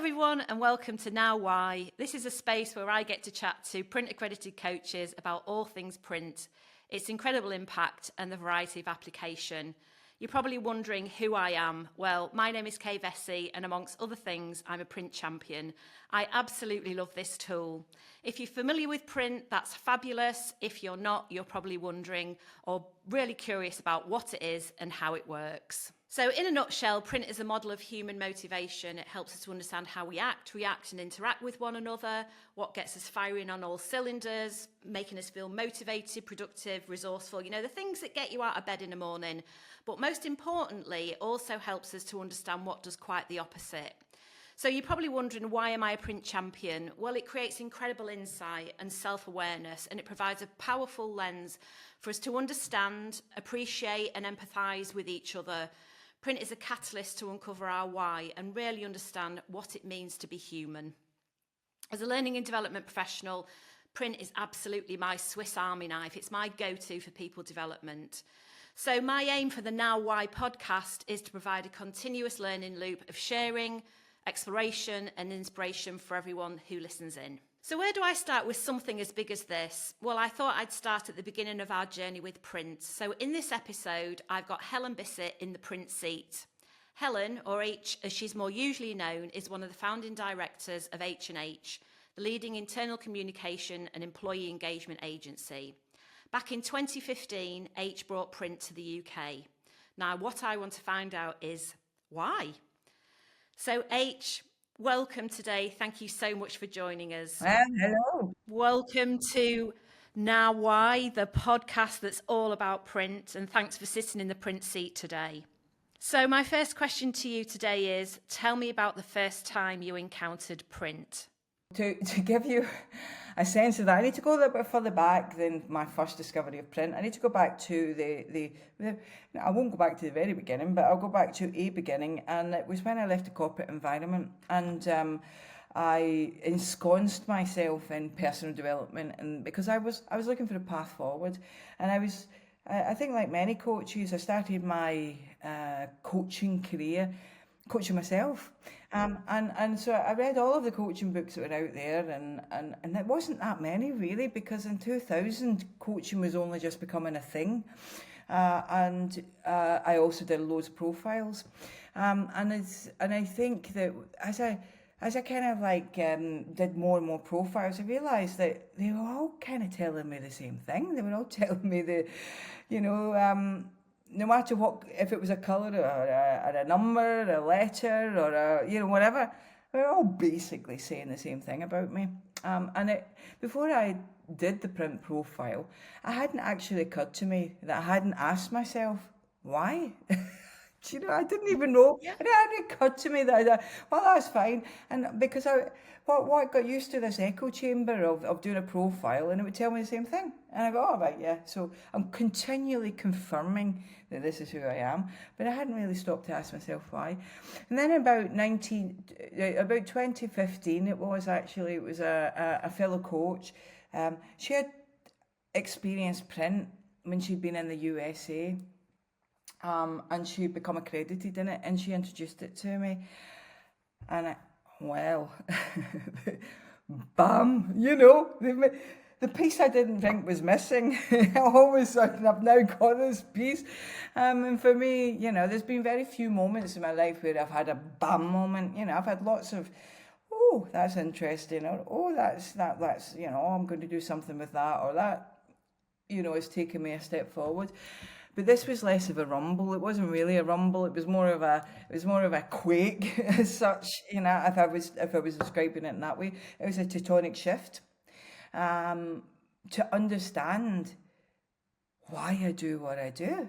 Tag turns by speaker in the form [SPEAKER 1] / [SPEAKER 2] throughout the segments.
[SPEAKER 1] everyone, and welcome to Now Why. This is a space where I get to chat to print accredited coaches about all things print, its incredible impact and the variety of application. You're probably wondering who I am. Well, my name is Kay Vesey, and amongst other things, I'm a print champion. I absolutely love this tool. If you're familiar with print, that's fabulous. If you're not, you're probably wondering or really curious about what it is and how it works. So in a nutshell, print is a model of human motivation. It helps us to understand how we act, react and interact with one another, what gets us firing on all cylinders, making us feel motivated, productive, resourceful, the things that get you out of bed in the morning. But most importantly, it also helps us to understand what does quite the opposite. So you're probably wondering, why am I a print champion? Well, it creates incredible insight and self-awareness, and it provides a powerful lens for us to understand, appreciate and empathise with each other. Print is a catalyst to uncover our why and really understand what it means to be human. As a learning and development professional, print is absolutely my Swiss Army knife. It's my go-to for people development. So my aim for the Now Why podcast is to provide a continuous learning loop of sharing, exploration and inspiration for everyone who listens in. So where do I start with something as big as this? Well, I thought I'd start at the beginning of our journey with print. So in this episode, I've got Helen Bissett in the print seat. Helen, or H as she's more usually known, is one of the founding directors of H&H, the leading internal communication and employee engagement agency. Back in 2015, H brought print to the UK. Now, what I want to find out is why? So H, welcome today. Thank you so much for joining us.
[SPEAKER 2] Hello.
[SPEAKER 1] Welcome to Now Why, the podcast that's all about print, and thanks for sitting in the print seat today. So my first question to you today is, tell me about the first time you encountered print.
[SPEAKER 2] To give you a sense of that, I need to go a little bit further back than my first discovery of print. I need to go back to the I won't go back to the very beginning, but I'll go back to a beginning, and it was when I left the corporate environment, and I ensconced myself in personal development, and because I was looking for a path forward, and I think like many coaches, I started my coaching career coaching myself. And so I read all of the coaching books that were out there, and it wasn't that many really, because in 2000 coaching was only just becoming a thing. And I also did loads of profiles. And I think that as I kind of did more and more profiles, I realised that they were all kind of telling me the same thing. They were all telling me no matter what, if it was a colour or a number, a letter or whatever, they're all basically saying the same thing about me. Before I did the print profile, it hadn't actually occurred to me that I hadn't asked myself why. I didn't even know. It hadn't occurred to me that that's fine. And because what got used to this echo chamber of doing a profile, and it would tell me the same thing. And I go, oh, right, yeah. So I'm continually confirming that this is who I am. But I hadn't really stopped to ask myself why. And then about 2015, it was a fellow coach. She had experienced print when she'd been in the USA. And she'd become accredited in it, and she introduced it to me. And bam, the piece I didn't think was missing. All of a sudden, I've now got this piece. And for me, there's been very few moments in my life where I've had a bam moment. I've had lots of, oh, that's interesting, or oh, that's I'm going to do something with that, or that, has taken me a step forward. But this was less of a rumble. It wasn't really a rumble. It was more of a quake as such. If I was describing it in that way, it was a tectonic shift. To understand why I do what I do.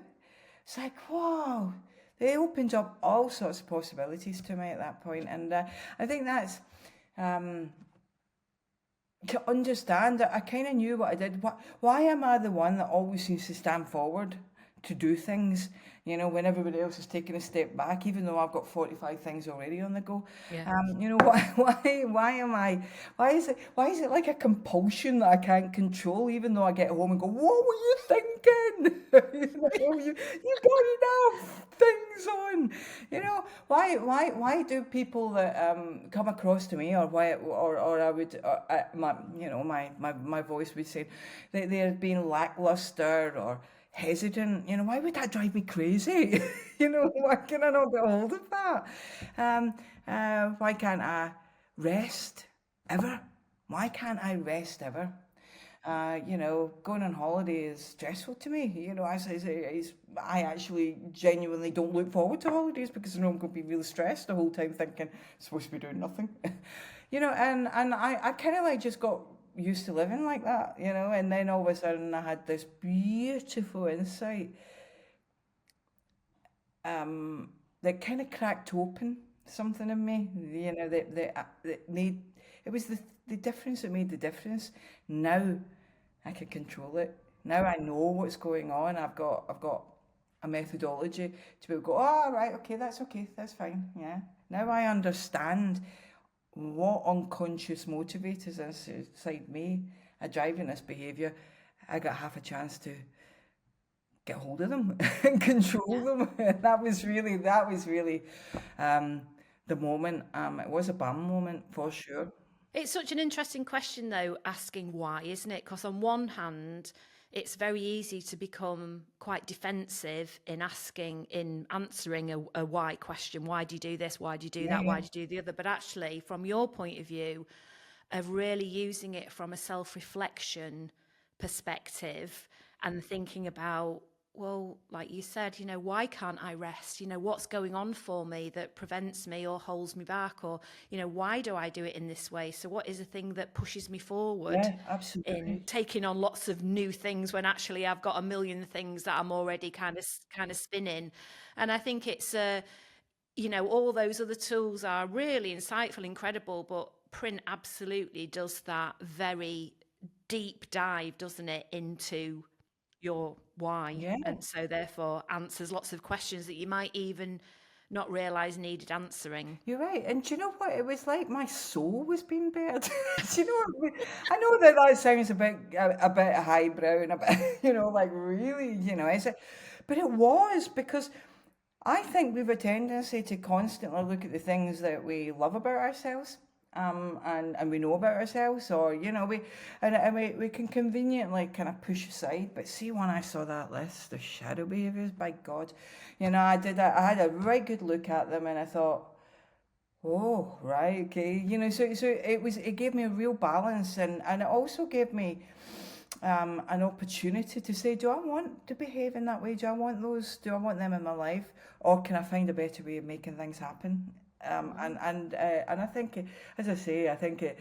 [SPEAKER 2] It's like, wow, it opened up all sorts of possibilities to me at that point. And I think that's to understand that I kind of knew what I did. Why am I the one that always seems to stand forward to do things, when everybody else is taking a step back, even though I've got 45 things already on the go.
[SPEAKER 1] Yeah.
[SPEAKER 2] Why is it like a compulsion that I can't control, even though I get home and go, what were you thinking? You've got enough things on. Why do people that come across to me, or I would, my voice would say that they're being lackluster or hesitant, why would that drive me crazy? Why can I not get hold of that? Why can't I rest ever? Why can't I rest ever? Going on holiday is stressful to me. As I say, I actually genuinely don't look forward to holidays because I know I'm going to be really stressed the whole time thinking I'm supposed to be doing nothing. And I kind of like just got used to living like that, and then all of a sudden I had this beautiful insight that kind of cracked open something in me, that made, it was the difference that made the difference. Now I can control it. Now I know what's going on. I've got a methodology to be able to go, oh, right, okay, that's fine, yeah. Now I understand what unconscious motivators inside me are driving this behaviour. I got half a chance to get hold of them and control them. That was really the moment. It was a bam moment for sure.
[SPEAKER 1] It's such an interesting question, though, asking why, isn't it? Because on one hand, it's very easy to become quite defensive in answering a why question. Why do you do this? Why do you do that? Why do you do the other? But actually, from your point of view, of really using it from a self-reflection perspective and thinking about, well, like you said, why can't I rest? What's going on for me that prevents me or holds me back? Or, why do I do it in this way? So what is the thing that pushes me forward
[SPEAKER 2] Yeah, absolutely.
[SPEAKER 1] in taking on lots of new things when actually I've got a million things that I'm already kind of spinning? And I think it's, all those other tools are really insightful, incredible, but print absolutely does that very deep dive, doesn't it, into your why,
[SPEAKER 2] Yeah,
[SPEAKER 1] and so therefore answers lots of questions that you might even not realize needed answering.
[SPEAKER 2] you're right. And do you know what? It was like my soul was being bared. Do you know what I mean? I know that sounds a bit highbrow and a bit, like really, is it? But it was because I think we have a tendency to constantly look at the things that we love about ourselves, and we know about ourselves, or we can conveniently kind of push aside. But see, when I saw that list of shadow behaviours, by God, I had a right good look at them, and I thought, oh, right, okay, so it gave me a real balance, and it also gave me an opportunity to say, do I want to behave in that way? Do I want those? Do I want them in my life, or can I find a better way of making things happen? And I think, as I say, I think it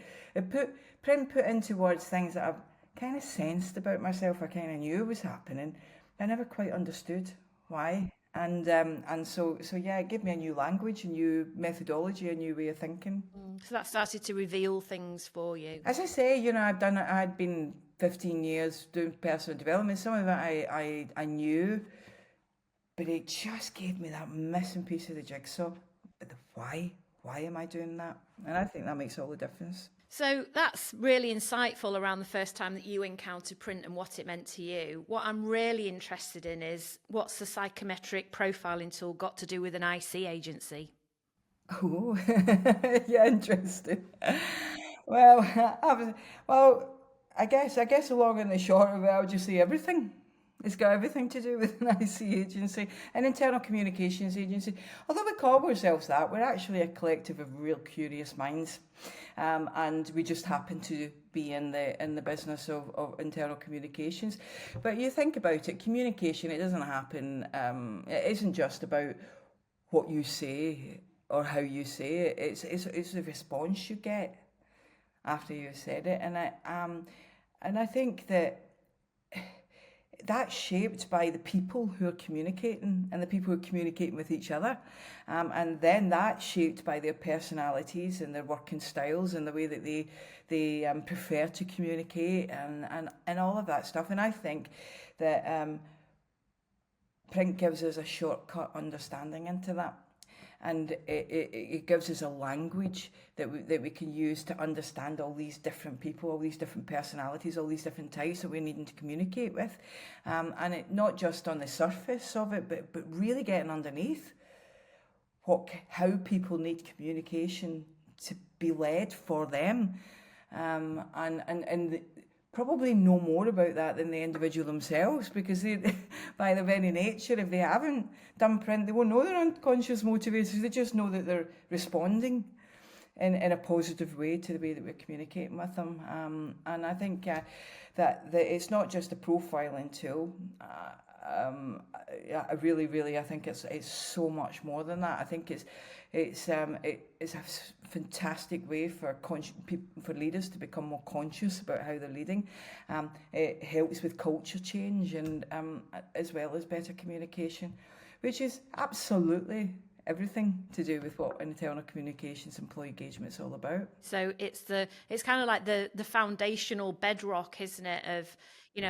[SPEAKER 2] put into words things that I've kind of sensed about myself. I kind of knew was happening. I never quite understood why. And so yeah, it gave me a new language, a new methodology, a new way of thinking.
[SPEAKER 1] So that started to reveal things for you.
[SPEAKER 2] As I say, I'd been 15 years doing personal development. Some of it I knew, but it just gave me that missing piece of the jigsaw. The why? Why am I doing that? And I think that makes all the difference.
[SPEAKER 1] So that's really insightful around the first time that you encountered print and what it meant to you. What I'm really interested in is, what's the psychometric profiling tool got to do with an IC agency?
[SPEAKER 2] Oh, yeah, interesting. Well, well, I guess the long and the short of it, I would just say everything. It's got everything to do with an IC agency, an internal communications agency. Although we call ourselves that, we're actually a collective of real curious minds, and we just happen to be in the business of internal communications. But you think about it, communication, it doesn't happen. It isn't just about what you say or how you say it. It's the response you get after you've said it, and I think that's shaped by the people who are communicating and the people who are communicating with each other, and then that's shaped by their personalities and their working styles and the way that they prefer to communicate, and all of that stuff. And I think that print gives us a shortcut understanding into that. And it gives us a language that we can use to understand all these different people, all these different personalities, all these different types that we're needing to communicate with. And it not just on the surface of it, but really getting underneath how people need communication to be led for them. And probably know more about that than the individual themselves, because they, by their very nature, if they haven't done print, they won't know they're unconscious motivators. They just know that they're responding in a positive way to the way that we're communicating with them. And I think that it's not just a profiling tool. I really I think it's so much more than that. I think it's a fantastic way for for leaders to become more conscious about how they're leading. It helps with culture change and as well as better communication, which is absolutely everything to do with what internal communications, employee engagement is all about.
[SPEAKER 1] So it's kind of like the foundational bedrock, isn't it, of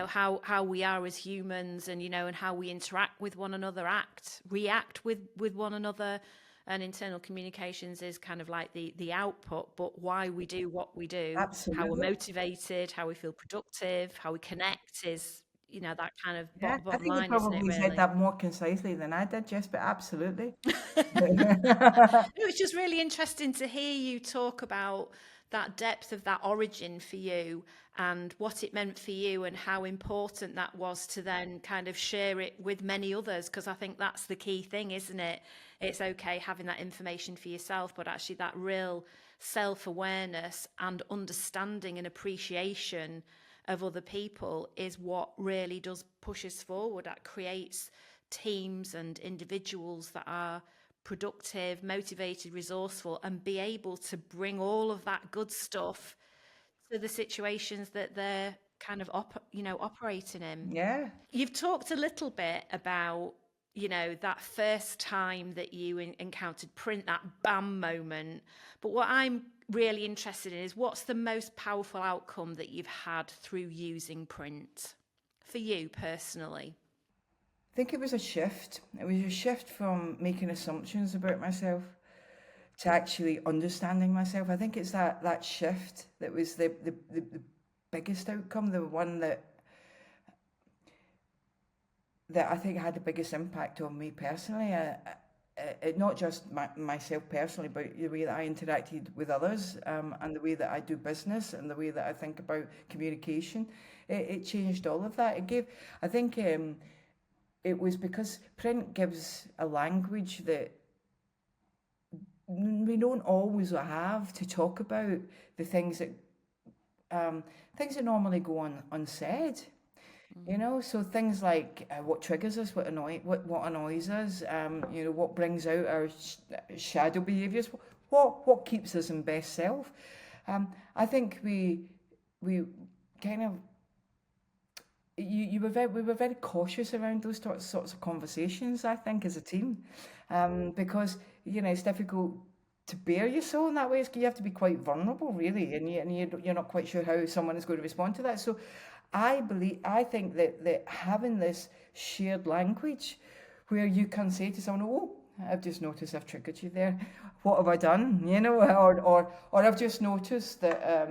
[SPEAKER 1] how we are as humans, and and how we interact with one another, react with one another. And internal communications is kind of like the output, but why we do what we do, how we're
[SPEAKER 2] Absolutely.
[SPEAKER 1] motivated, how we feel productive, how we connect is that kind of
[SPEAKER 2] Yeah, I
[SPEAKER 1] bottom
[SPEAKER 2] think you
[SPEAKER 1] line, isn't it,
[SPEAKER 2] probably said
[SPEAKER 1] really?
[SPEAKER 2] that more concisely than I did, Jess, but absolutely.
[SPEAKER 1] It was just really interesting to hear you talk about that depth of that origin for you and what it meant for you and how important that was to then kind of share it with many others, because I think that's the key thing, isn't it? It's okay having that information for yourself, but actually that real self-awareness and understanding and appreciation of other people is what really does push us forward. That creates teams and individuals that are productive, motivated, resourceful, and be able to bring all of that good stuff to the situations that they're kind of operating in.
[SPEAKER 2] Yeah.
[SPEAKER 1] You've talked a little bit about that first time that you encountered print, that bam moment, but what I'm really interested in is what's the most powerful outcome that you've had through using print for you personally?
[SPEAKER 2] I think it was a shift. It was a shift from making assumptions about myself to actually understanding myself. I think it's that shift that was the biggest outcome, the one that I think had the biggest impact on me personally. Not just myself personally, but the way that I interacted with others, and the way that I do business and the way that I think about communication. It changed all of that. I think it was because print gives a language that we don't always have to talk about the things that normally go on unsaid. So things like what triggers us, what annoys us, what brings out our shadow behaviours, what keeps us in best self. I think we kind of we were very cautious around those sorts of conversations, I think, as a team, because it's difficult to bare your soul in that way. You have to be quite vulnerable, really, and you're not quite sure how someone is going to respond to that. So, I think that having this shared language, where you can say to someone, "Oh, I've just noticed I've triggered you there. What have I done?" Or I've just noticed that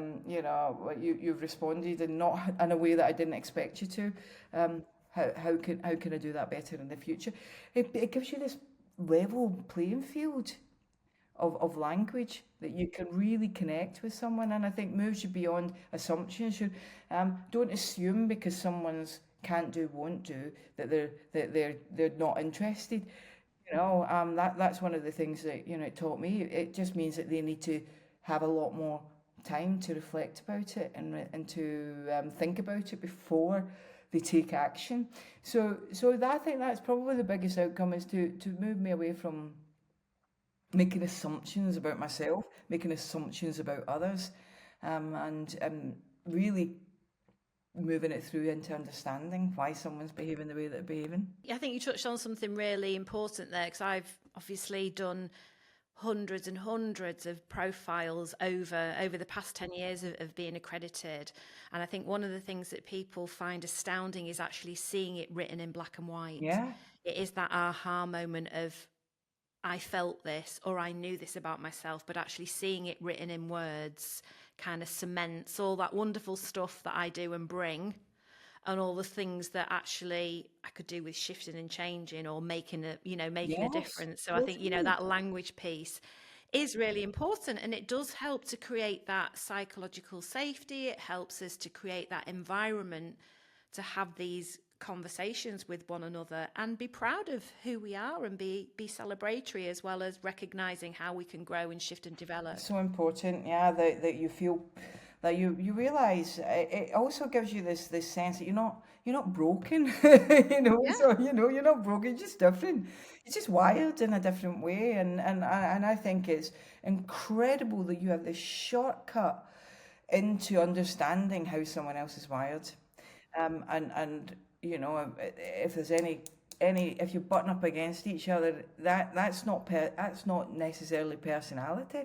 [SPEAKER 2] you've responded and not in a way that I didn't expect you to. How can I do that better in the future? It gives you this level playing field of language that you can really connect with someone, and I think moves you beyond assumptions. You don't assume because someone's can't do, won't do, that they're not interested. That's one of the things that it taught me. It just means that they need to have a lot more time to reflect about it and to think about it before they take action. So I think that's probably the biggest outcome, is to move me away from making assumptions about myself, making assumptions about others, and really moving it through into understanding why someone's behaving the way that they're behaving.
[SPEAKER 1] I think you touched on something really important there, because I've obviously done hundreds and hundreds of profiles over the past 10 years of being accredited, and I think one of the things that people find astounding is actually seeing it written in black and white.
[SPEAKER 2] Yeah,
[SPEAKER 1] It is that aha moment of, I felt this or I knew this about myself, but actually seeing it written in words kind of cements all that wonderful stuff that I do and bring, and all the things that actually I could do with shifting and changing or making a
[SPEAKER 2] Yes,
[SPEAKER 1] difference. So I think,
[SPEAKER 2] totally.
[SPEAKER 1] that language piece is really important, and it does help to create that psychological safety. It helps us to create that environment to have these conversations with one another and be proud of who we are, and be celebratory, as well as recognizing how we can grow and shift and develop.
[SPEAKER 2] So important, yeah, that you feel that you realize it also gives you this sense that you're not broken,
[SPEAKER 1] Yeah.
[SPEAKER 2] so you're not broken, you're just different. You're just wired in a different way, and I think it's incredible that you have this shortcut into understanding how someone else is wired. And if there's any if you button up against each other, that's not necessarily personality.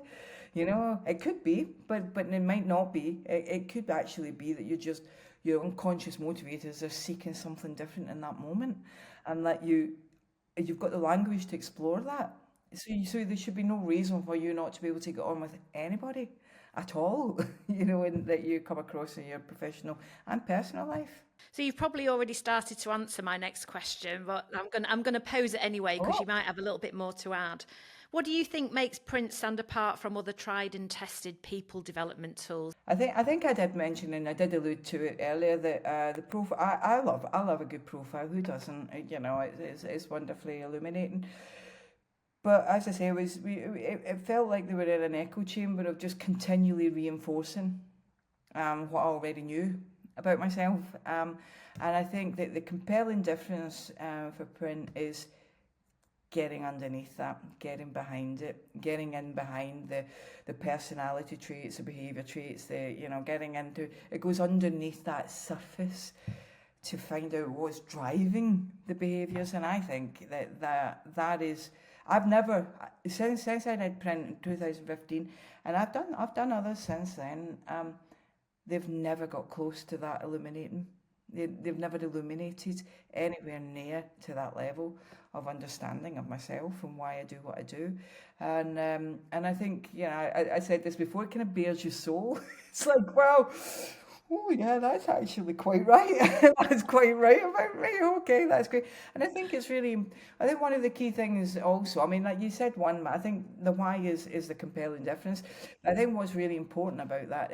[SPEAKER 2] It could be, but it might not be. It could actually be that your unconscious motivators are seeking something different in that moment, and that you've got the language to explore that. So there should be no reason for you not to be able to get on with anybody at all, and that you come across in your professional and personal life.
[SPEAKER 1] So you've probably already started to answer my next question, but I'm going to pose it anyway, because
[SPEAKER 2] Oh,
[SPEAKER 1] you might have a little bit more to add. What do you think makes print stand apart from other tried and tested people development tools?
[SPEAKER 2] I think I did mention, and I did allude to it earlier, that the profile. I love a good profile. Who doesn't? It's wonderfully illuminating. But as I say, it felt like they were in an echo chamber of just continually reinforcing what I already knew about myself. And I think that the compelling difference for print is getting underneath that, getting behind it, getting in behind the personality traits, the behaviour traits, getting into it goes underneath that surface to find out what's driving the behaviours. And I think that is, I've never, since I did print in 2015, and I've done others since then. They've never got close to that illuminating. They've never illuminated anywhere near to that level of understanding of myself and why I do what I do. And I think, I said this before, it kind of bears your soul. It's like, wow, oh yeah, that's actually quite right. That's quite right about me. Okay, that's great. And I think one of the key things also, I mean, like you said one, but I think the why is the compelling difference. I think what's really important about that,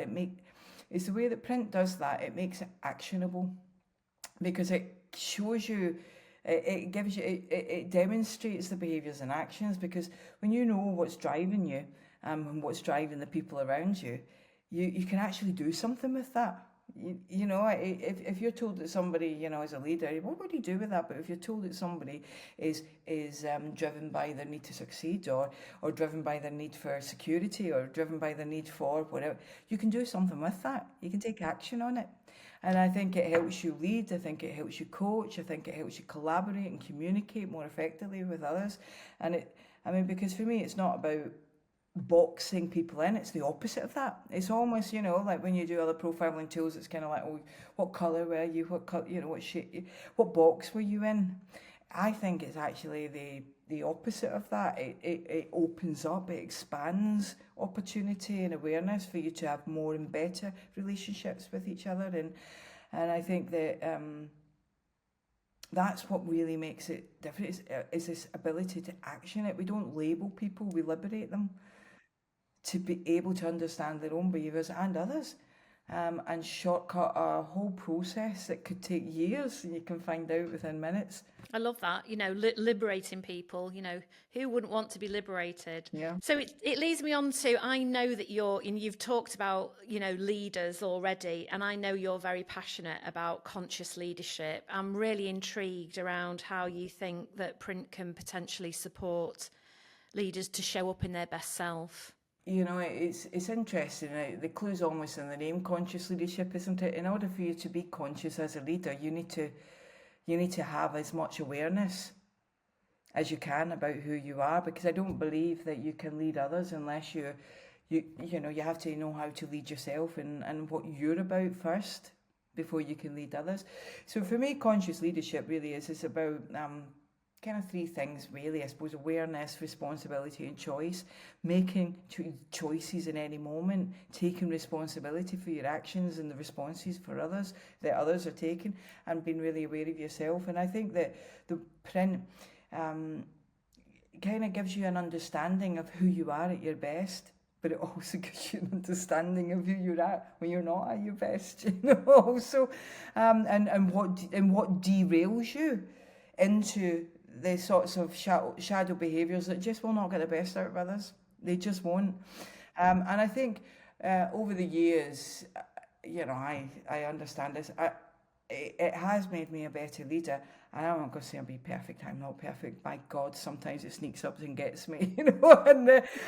[SPEAKER 2] it's the way that print does that. It makes it actionable because it shows you, it gives you, it demonstrates the behaviours and actions. Because when you know what's driving you, and what's driving the people around you, you can actually do something with that. If you're told that somebody, is a leader, what would you do with that? But if you're told that somebody is driven by their need to succeed, or driven by their need for security, or driven by their need for whatever, you can do something with that. You can take action on it. And I think it helps you lead. I think it helps you coach. I think it helps you collaborate and communicate more effectively with others. Because for me, it's not about boxing people in. It's the opposite of that. It's almost, like when you do other profiling tools, it's kind of like, oh, what colour were you? What color, what shape, what box were you in? I think it's actually the opposite of that. It opens up, it expands opportunity and awareness for you to have more and better relationships with each other. And I think that that's what really makes it different, is this ability to action it. We don't label people, we liberate them to be able to understand their own behaviours and others, and shortcut a whole process that could take years, and you can find out within minutes.
[SPEAKER 1] I love that, liberating people, who wouldn't want to be liberated?
[SPEAKER 2] Yeah.
[SPEAKER 1] So it leads me on to, I know that you've talked about, leaders already, and I know you're very passionate about conscious leadership. I'm really intrigued around how you think that print can potentially support leaders to show up in their best self.
[SPEAKER 2] It's interesting. The clue's almost in the name, conscious leadership, isn't it? In order for you to be conscious as a leader, you need to have as much awareness as you can about who you are. Because I don't believe that you can lead others unless you have to know how to lead yourself, and what you're about first before you can lead others. So for me, conscious leadership really is about kind of three things really, I suppose: awareness, responsibility, and choice. Making choices in any moment, taking responsibility for your actions and the responses for others that others are taking, and being really aware of yourself. And I think that the print kind of gives you an understanding of who you are at your best, but it also gives you an understanding of who you're at when you're not at your best, you know, also, and what derails you into the sorts of shadow behaviours that just will not get the best out of others. They just won't. And I think over the years, you know, I understand this. It has made me a better leader. And I'm not going to say I'll be perfect. I'm not perfect. By God, sometimes it sneaks up and gets me, you know.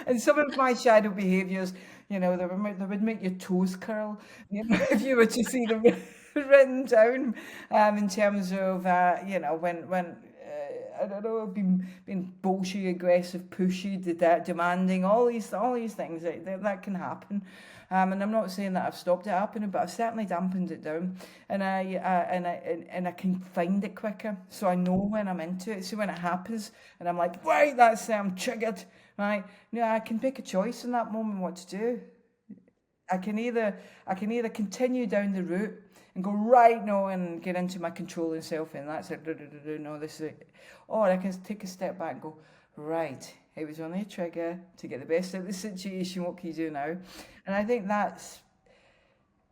[SPEAKER 2] And some of my shadow behaviours, you know, they would make your toes curl, you know, if you were to see them written down. In terms of, you know, when I don't know, being bullshit, aggressive, pushy, demanding, all these things that can happen. And I'm not saying that I've stopped it happening, but I've certainly dampened it down, and I can find it quicker, so I know when I'm into it. So when it happens, and I'm like, right, that's it, I'm triggered, right? You know, I can pick a choice in that moment what to do. I can either continue down the route and go right no and get into my controlling self, and that's it. No, this is it. Or I can take a step back and go, right, it was only a trigger to get the best out of the situation. What can you do now? And I think that's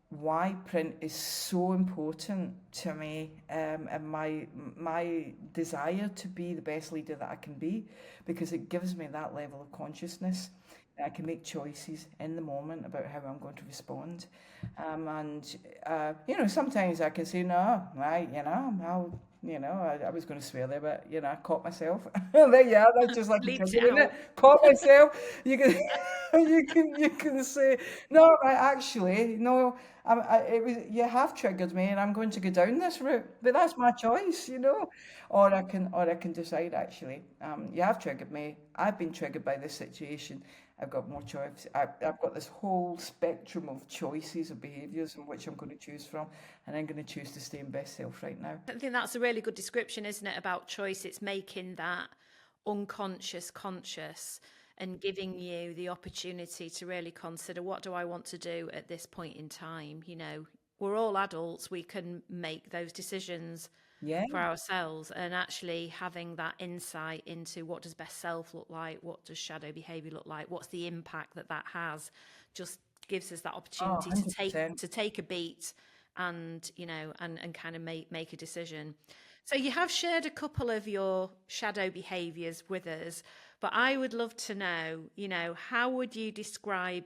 [SPEAKER 2] why print is so important to me, and my desire to be the best leader that I can be, because it gives me that level of consciousness. I can make choices in the moment about how I'm going to respond, and you know, sometimes I can say no, right, you know, I was going to swear there, but you know, I caught myself. There you are. That's just like a
[SPEAKER 1] Bleeps
[SPEAKER 2] trigger,
[SPEAKER 1] it
[SPEAKER 2] isn't it?
[SPEAKER 1] out.
[SPEAKER 2] Caught myself. You can, you can say no. Actually, no. It was, you have triggered me, and I'm going to go down this route. But that's my choice, you know. Or I can decide, actually, you have triggered me. I've been triggered by this situation. I've got more choice. I've got this whole spectrum of choices of behaviours in which I'm going to choose from, and I'm going to choose to stay in best self right now.
[SPEAKER 1] I think that's a really good description, isn't it, about choice? It's making that unconscious conscious and giving you the opportunity to really consider, what do I want to do at this point in time? You know, we're all adults, we can make those decisions
[SPEAKER 2] Yeah.
[SPEAKER 1] for ourselves, and actually having that insight into what does best self look like, what does shadow behavior look like, what's the impact that that has, just gives us that
[SPEAKER 2] Oh,
[SPEAKER 1] opportunity to take
[SPEAKER 2] 100%.
[SPEAKER 1] to take a beat, and you know, and kind of make a decision. So you have shared a couple of your shadow behaviors with us, but I would love to know, you know, how would you describe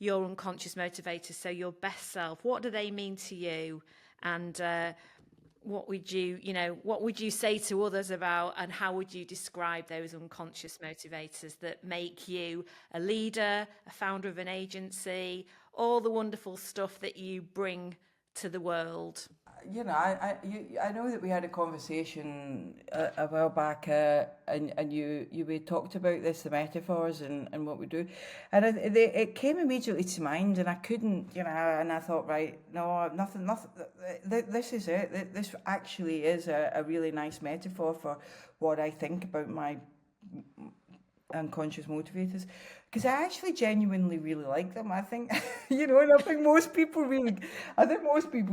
[SPEAKER 1] your unconscious motivators? So your best self, what do they mean to you? And what would what would you say to others about, and how would you describe those unconscious motivators that make you a leader, a founder of an agency, all the wonderful stuff that you bring to the world?
[SPEAKER 2] You know, I know that we had a conversation a while back, and you we talked about this, the metaphors and what we do, and it came immediately to mind, and I couldn't, you know, and I thought, right, no, nothing. This is it. This actually is a really nice metaphor for what I think about my unconscious motivators, because I actually genuinely really like them. I think, you know, and I think most people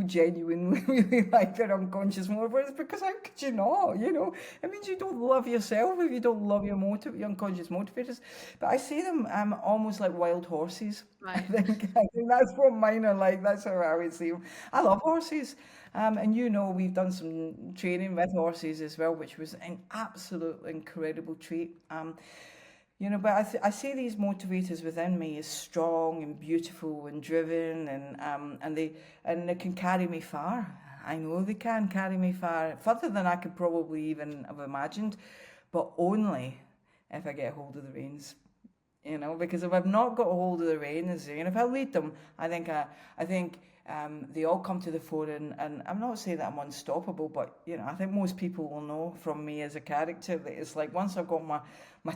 [SPEAKER 2] genuinely really like their unconscious motivators, because how could you not, you know? It means you don't love yourself if you don't love your unconscious motivators. But I see them almost like wild horses.
[SPEAKER 1] Right.
[SPEAKER 2] I think that's what mine are like. That's how I would see them. I love horses. And you know, we've done some training with horses as well, which was an absolute incredible treat. You know, but I see these motivators within me as strong and beautiful and driven, and they can carry me far. I know they can carry me further than I could probably even have imagined, but only if I get hold of the reins. because if I've not got a hold of the reins, if I lead them, I think they all come to the fore, and I'm not saying that I'm unstoppable, but I think most people will know from me as a character that it's like once I've got my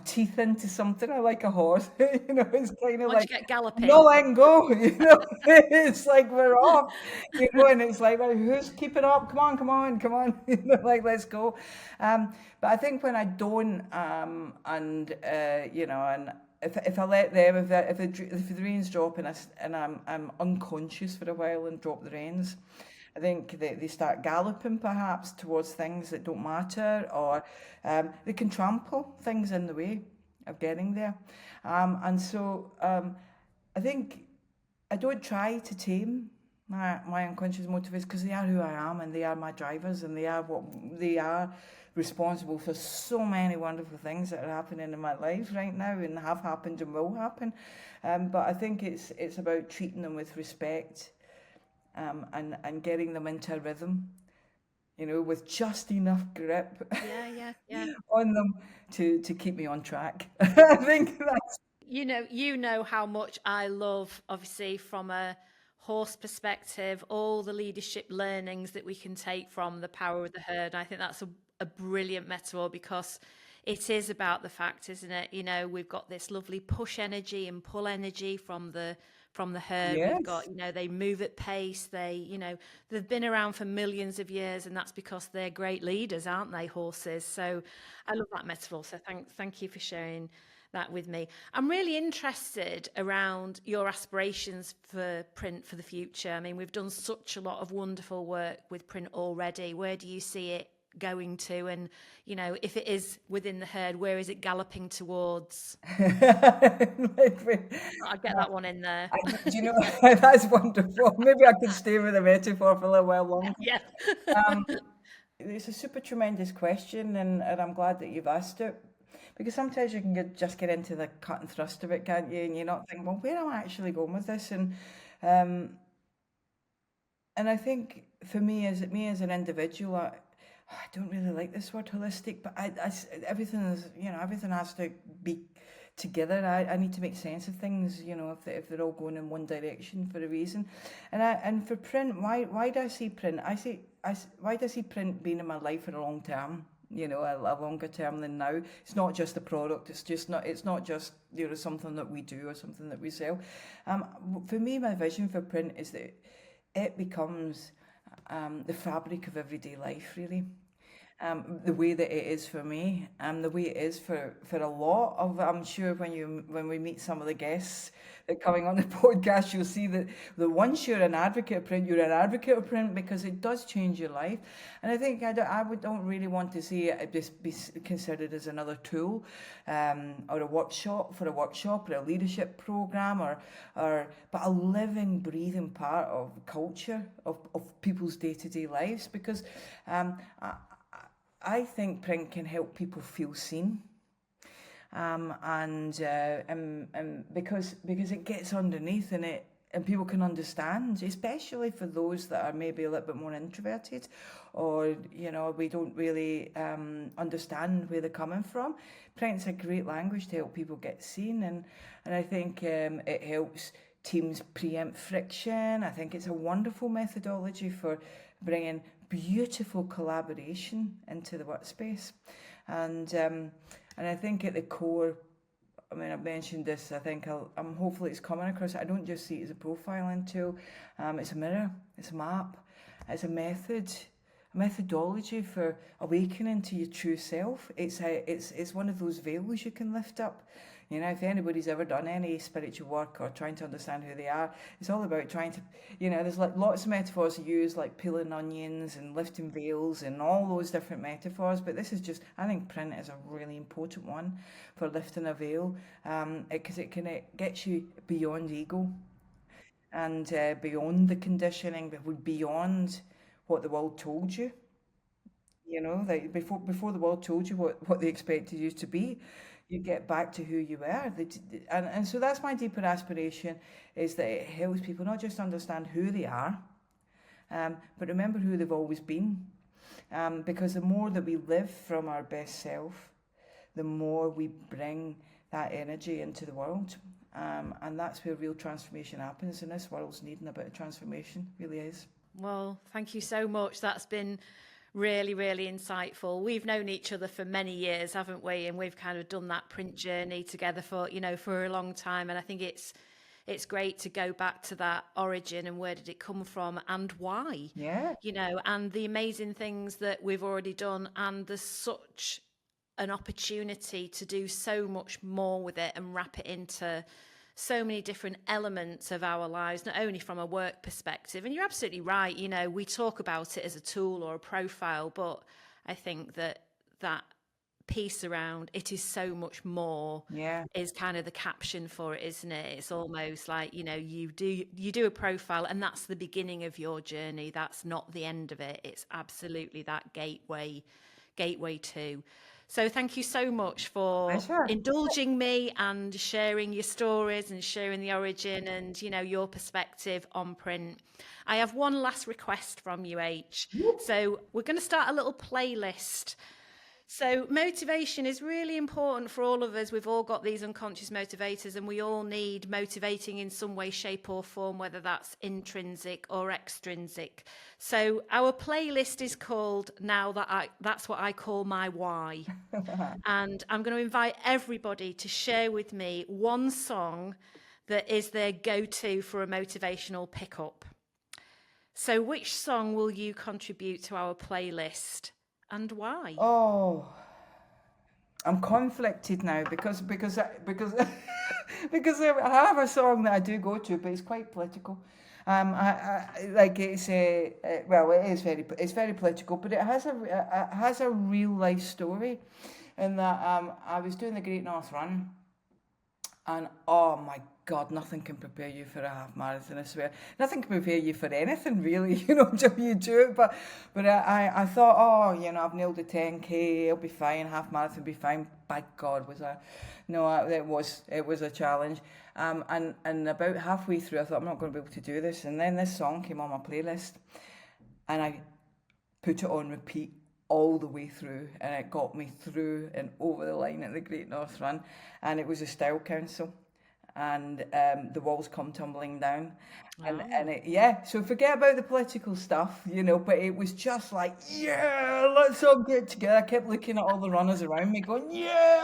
[SPEAKER 2] teeth into something, I like a horse, it's kind of
[SPEAKER 1] Once
[SPEAKER 2] like
[SPEAKER 1] you get galloping.
[SPEAKER 2] no letting go, it's like we're off, and it's like, well, who's keeping up? Come on, come on, come on, like let's go. But I think when I don't, and and if I let them, if the reins drop and I'm unconscious for a while and drop the reins, I think they start galloping perhaps towards things that don't matter, or they can trample things in the way of getting there. And so I think I don't try to tame my unconscious motivators, because they are who I am, and they are my drivers, and they are responsible for so many wonderful things that are happening in my life right now, and have happened and will happen. But I think it's about treating them with respect, and getting them into a rhythm, with just enough grip
[SPEAKER 1] Yeah.
[SPEAKER 2] on them to keep me on track. I think that's
[SPEAKER 1] You know how much I love, obviously, from a horse perspective, all the leadership learnings that we can take from the power of the herd. I think that's a brilliant metaphor, because it is about the fact, isn't it? We've got this lovely push energy and pull energy from the herd. We've got,
[SPEAKER 2] yes.
[SPEAKER 1] they move at pace. They've been around for millions of years, and that's because they're great leaders, aren't they, horses? So I love that metaphor. So thank you for sharing that with me. I'm really interested around your aspirations for print for the future. I mean, we've done such a lot of wonderful work with print already. Where do you see it going to? And, if it is within the herd, where is it galloping towards? I'll get that one in there.
[SPEAKER 2] Do you know, that's wonderful. Maybe I could stay with the metaphor for a little while longer.
[SPEAKER 1] Yeah.
[SPEAKER 2] It's a super tremendous question, and I'm glad that you've asked it, because sometimes you can just get into the cut and thrust of it, can't you? And you're not thinking, well, where am I actually going with this? Um, and I think for me as an individual, I don't really like this word holistic, but everything has to be together. I need to make sense of things, if they're all going in one direction for a reason. And for print, why do I see print? Why do I see print being in my life for a long term? A longer term than now. It's not just a product. It's not just something that we do or something that we sell. For me, my vision for print is that it becomes the fabric of everyday life, really. The way that it is for me, and the way it is for a lot of, I'm sure when we meet some of the guests that are coming on the podcast, you'll see that once you're an advocate of print, you're an advocate of print, because it does change your life. And I think don't really want to see it just be considered as another tool, or a workshop or a leadership program, but a living, breathing part of culture of people's day-to-day lives, because I think print can help people feel seen, and because it gets underneath, and people can understand, especially for those that are maybe a little bit more introverted, or we don't really understand where they're coming from. Print's a great language to help people get seen, and I think it helps teams preempt friction. I think it's a wonderful methodology for bringing beautiful collaboration into the workspace, and I think at the core, I mean, I've mentioned this. I think I'm hopefully it's coming across. I don't just see it as a profiling tool. It's a mirror. It's a map. It's a methodology for awakening to your true self. It's one of those veils you can lift up. If anybody's ever done any spiritual work or trying to understand who they are, it's all about trying to, there's like lots of metaphors to use, like peeling onions and lifting veils and all those different metaphors. But this is just, I think print is a really important one for lifting a veil, because it gets you beyond ego, and beyond the conditioning, but beyond what the world told you. Like before the world told you what they expected you to be, you get back to who you were. And so that's my deeper aspiration, is that it helps people not just understand who they are, but remember who they've always been. Because the more that we live from our best self, the more we bring that energy into the world. And that's where real transformation happens. And this world's needing a bit of transformation, really is.
[SPEAKER 1] Well, thank you so much. That's been really, really insightful. We've known each other for many years, haven't we? And we've kind of done that print journey together for a long time. And I think it's great to go back to that origin and where did it come from and why.
[SPEAKER 2] Yeah.
[SPEAKER 1] And the amazing things that we've already done, and there's such an opportunity to do so much more with it and wrap it into so many different elements of our lives, not only from a work perspective. And you're absolutely right, we talk about it as a tool or a profile, but I think that piece around it is so much more is kind of the caption for it, isn't it? It's almost like, you do a profile and that's the beginning of your journey. That's not the end of it. It's absolutely that gateway to. So thank you so much for indulging me and sharing your stories and sharing the origin and, your perspective on print. I have one last request from you, H. So we're going to start a little playlist. So motivation is really important for all of us. We've all got these unconscious motivators and we all need motivating in some way, shape or form, whether that's intrinsic or extrinsic. So our playlist is called That's What I Call My Why. And I'm going to invite everybody to share with me one song that is their go-to for a motivational pickup. So which song will you contribute to our playlist? And why?
[SPEAKER 2] Oh, I'm conflicted now because because because I have a song that I do go to, but it's quite political. It's it's very political, but it has a real life story, in that I was doing the Great North Run, and oh my God, nothing can prepare you for a half marathon, I swear. Nothing can prepare you for anything, really, until you do it. But I thought, I've nailed the 10K, it'll be fine, half marathon will be fine. By God, it was a challenge. And about halfway through, I thought, I'm not going to be able to do this. And then this song came on my playlist, and I put it on repeat all the way through, and it got me through and over the line at the Great North Run. And it was a style council. And the walls come tumbling down, so forget about the political stuff, but it was just like, let's all get together. I kept looking at all the runners around me going,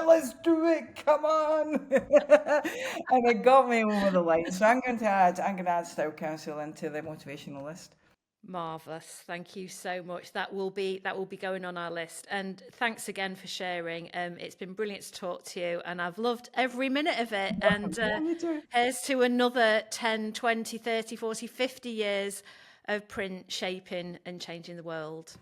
[SPEAKER 2] let's do it, come on. And it got me over the line. So I'm going to add style council into the motivational list.
[SPEAKER 1] Marvellous. Thank you so much. That will be going on our list. And thanks again for sharing. It's been brilliant to talk to you, and I've loved every minute of it. And here's to another 10, 20, 30, 40, 50 years of print shaping and changing the world.